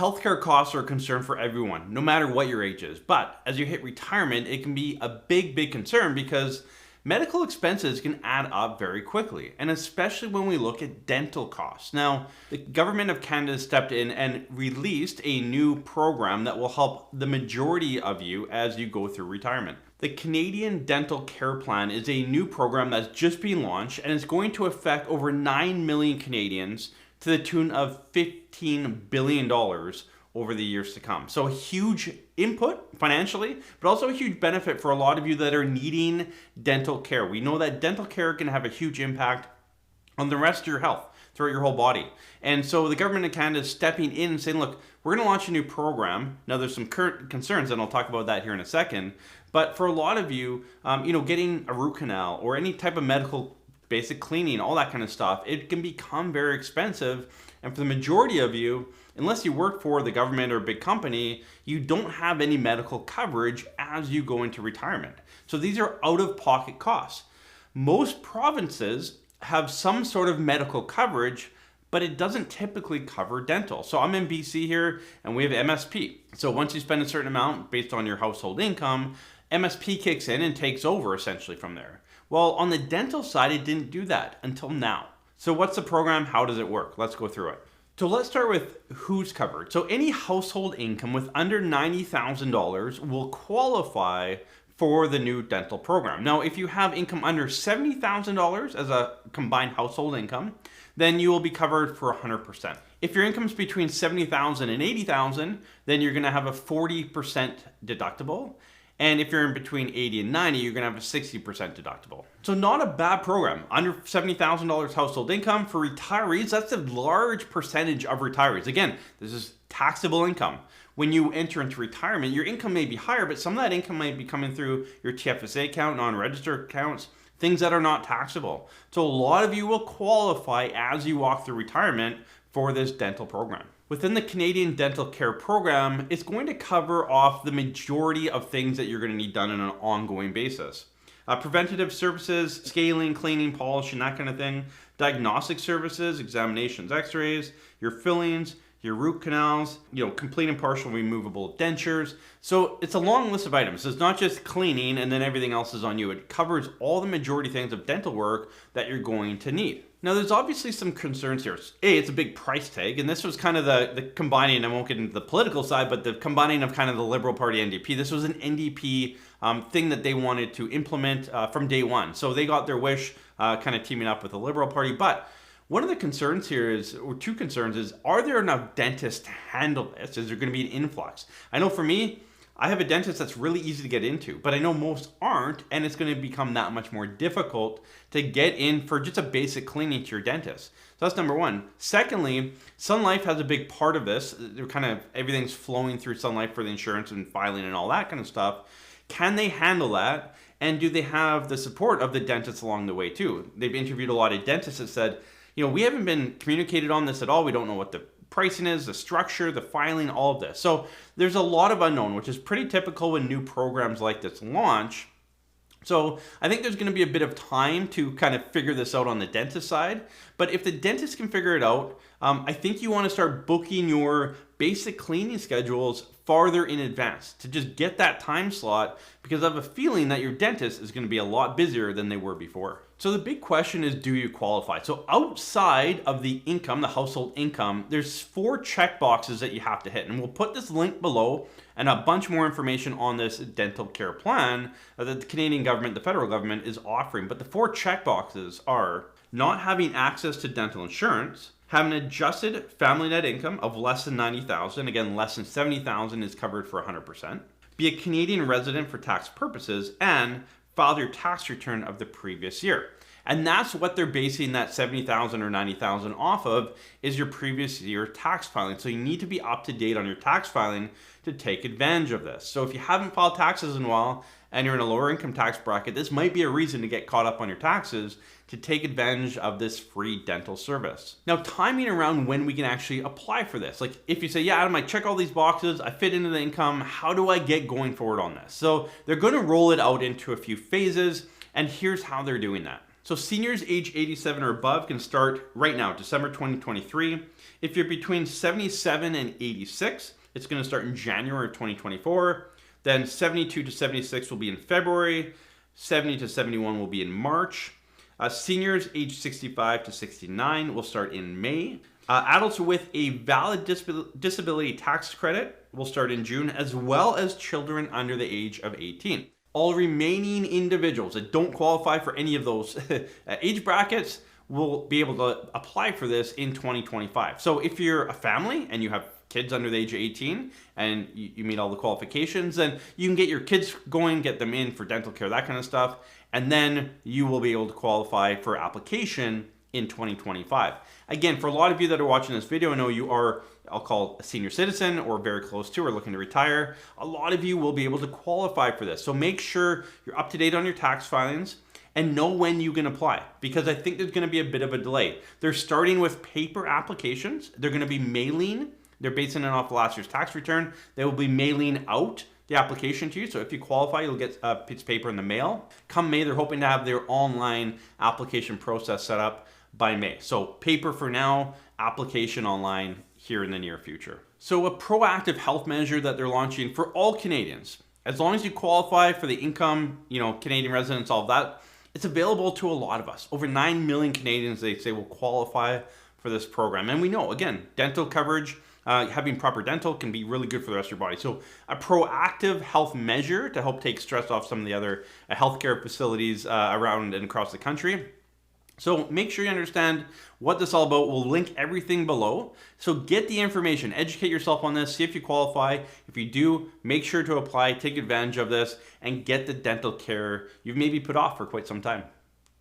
Healthcare costs are a concern for everyone, no matter what your age is. But as you hit retirement, it can be a big concern because medical expenses can add up very quickly, and especially when we look at dental costs. Now, the government of Canada stepped in and released a new program that will help the majority of you as you go through retirement. The Canadian Dental Care Plan is a new program that's just been launched, and it's going to affect over 9 million Canadians to the tune of $15 billion over the years to come. So a huge input financially, but also a huge benefit for a lot of you that are needing dental care. We know that dental care can have a huge impact on the rest of your health throughout your whole body. And so the government of Canada is stepping in and saying, look, we're going to launch a new program. Now there's some current concerns, and I'll talk about that here in a second. But for a lot of you, getting a root canal or any type of medical basic cleaning, all that kind of stuff, it can become very expensive. And for the majority of you, unless you work for the government or a big company, you don't have any medical coverage as you go into retirement. So these are out-of-pocket costs. Most provinces have some sort of medical coverage, but it doesn't typically cover dental. So I'm in BC here, and we have MSP. So once you spend a certain amount based on your household income, MSP kicks in and takes over essentially from there. Well, on the dental side, it didn't do that until now. So what's the program? How does it work? Let's go through it. So let's start with who's covered. So any household income with under $90,000 will qualify for the new dental program. Now, if you have income under $70,000 as a combined household income, then you will be covered for 100%. If your income is between $70,000 and $80,000, then you're going to have a 40% deductible. And if you're in between 80 and 90, you're going to have a 60% deductible. So not a bad program. Under $70,000 household income for retirees, that's a large percentage of retirees. Again, this is taxable income. When you enter into retirement, your income may be higher, but some of that income might be coming through your TFSA account, non-registered accounts, things that are not taxable. So a lot of you will qualify as you walk through retirement for this dental program. Within the Canadian Dental Care Program, it's going to cover off the majority of things that you're going to need done on an ongoing basis. Preventative services, scaling, cleaning, polishing, that kind of thing. Diagnostic services, examinations, x-rays, your fillings, your root canals, complete and partial removable dentures. So it's a long list of items. So it's not just cleaning and then everything else is on you. It covers all the majority things of dental work that you're going to need. Now, there's obviously some concerns here. It's a big price tag, and this was kind of the combining, I won't get into the political side, but the combining of kind of the Liberal Party NDP. This was an NDP thing that they wanted to implement from day one. So they got their wish, kind of teaming up with the Liberal Party. But one of the concerns here is, or two concerns is, are there enough dentists to handle this? Is there going to be an influx? I know for me, I have a dentist that's really easy to get into, but I know most aren't, and it's going to become that much more difficult to get in for just a basic cleaning to your dentist. So that's number one. Secondly, Sun Life has a big part of this. They're kind of everything's flowing through Sun Life for the insurance and filing and all that kind of stuff. Can they handle that? And do they have the support of the dentists along the way too? They've interviewed a lot of dentists that said, we haven't been communicated on this at all. We don't know what the pricing is, the structure, the filing, all of this. So there's a lot of unknown, which is pretty typical when new programs like this launch. So I think there's going to be a bit of time to kind of figure this out on the dentist side. But if the dentist can figure it out, I think you want to start booking your basic cleaning schedules farther in advance to just get that time slot, because I have a feeling that your dentist is going to be a lot busier than they were before. So the big question is, do you qualify? So outside of the income, the household income, there's 4 check boxes that you have to hit. And we'll put this link below and a bunch more information on this dental care plan that the Canadian government, the federal government, is offering. But the 4 check boxes are not having access to dental insurance, have an adjusted family net income of less than $90,000, again, less than $70,000 is covered for 100%, be a Canadian resident for tax purposes, and file your tax return of the previous year. And that's what they're basing that $70,000 or $90,000 off of, is your previous year tax filing. So you need to be up to date on your tax filing to take advantage of this. So if you haven't filed taxes in a while and you're in a lower income tax bracket, this might be a reason to get caught up on your taxes to take advantage of this free dental service. Now, timing around when we can actually apply for this. Like if you say, yeah, Adam, I check all these boxes, I fit into the income, how do I get going forward on this? So they're going to roll it out into a few phases, and here's how they're doing that. So seniors age 87 or above can start right now, December 2023. If you're between 77 and 86, it's going to start in January of 2024. Then 72 to 76 will be in February. 70 to 71 will be in March. Seniors age 65 to 69 will start in May. Adults with a valid disability tax credit will start in June, as well as children under the age of 18. All remaining individuals that don't qualify for any of those age brackets will be able to apply for this in 2025. So if you're a family and you have kids under the age of 18 and you meet all the qualifications, then you can get your kids going, get them in for dental care, that kind of stuff, and then you will be able to qualify for application in 2025. Again, for a lot of you that are watching this video, I know you are, I'll call a senior citizen or very close to or looking to retire. A lot of you will be able to qualify for this. So make sure you're up to date on your tax filings and know when you can apply, because I think there's going to be a bit of a delay. They're starting with paper applications. They're going to be mailing. They're basing it off last year's tax return. They will be mailing out the application to you. So if you qualify, you'll get a piece of paper in the mail. Come May, they're hoping to have their online application process set up by May. So paper for now, application online here in the near future. So a proactive health measure that they're launching for all Canadians, as long as you qualify for the income, Canadian residents, all of that, it's available to a lot of us. Over 9 million Canadians, they say, will qualify for this program. And we know, again, dental coverage, having proper dental can be really good for the rest of your body. So a proactive health measure to help take stress off some of the other healthcare facilities around and across the country. So make sure you understand what this is all about. We'll link everything below. So get the information, educate yourself on this, see if you qualify. If you do, make sure to apply, take advantage of this, and get the dental care you've maybe put off for quite some time.